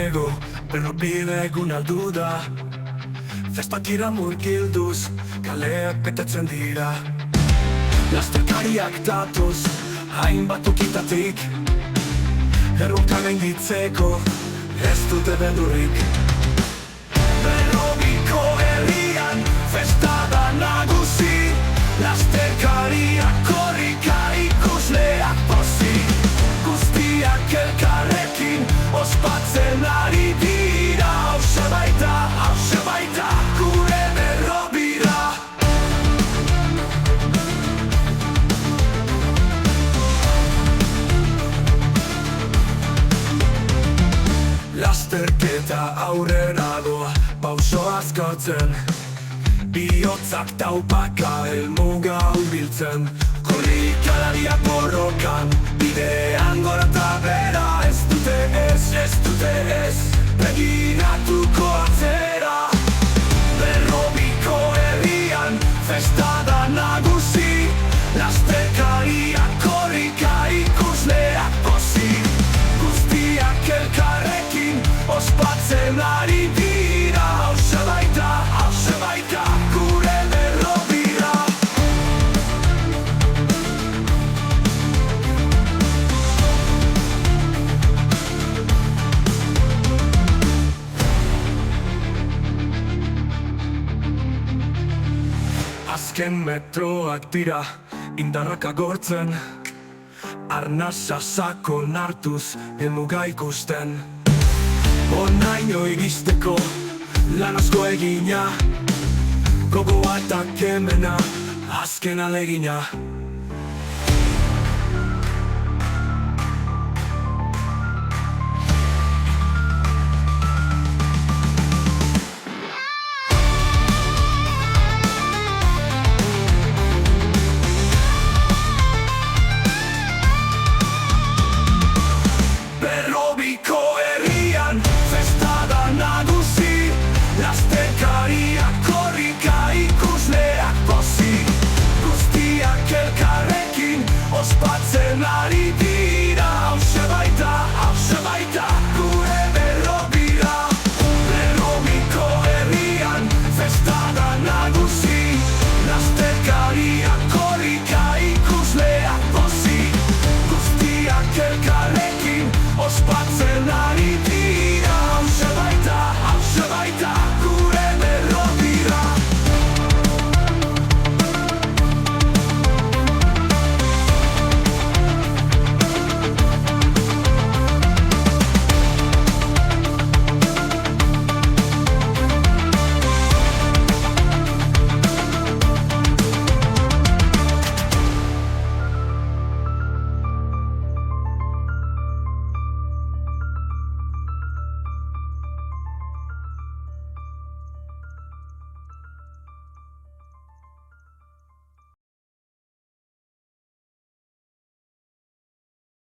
ego, berrobide egun aldu da. Fespatira murgilduz, kaleak betetzen dira. Lasterkariak datoz, hainbat okitatik. Erronka gainditzeko, ez dute beldurrik. Berrobiko herrian, festa da nagusi. Lasterkariak korrika ikusleak pozik. Guztiak elkarrekin, ospatzen ari dira. Hauxe baita, gure berrobira. Lasterketa aurrera doa, pauso askotzen. Bihotzak taupaka helmuga hurbiltzen. Korrikalariak borrokan, bidean gora eta bera. Ez dute ez, begiratuko atzera. Berrobiko herrian, festa da nagusi. Lasterkariak korrika ikusleak pozik. Guztiak elkarrekin, ospatzen ari dira. Hauxe baita, gure berrobira. Azken metroak dira, indarrak agortzen. Arnasa sakon hartuz, helmuga ikusten. Honaino iristeko, lan asko egina. Gogoa eta kemena, azken alegina.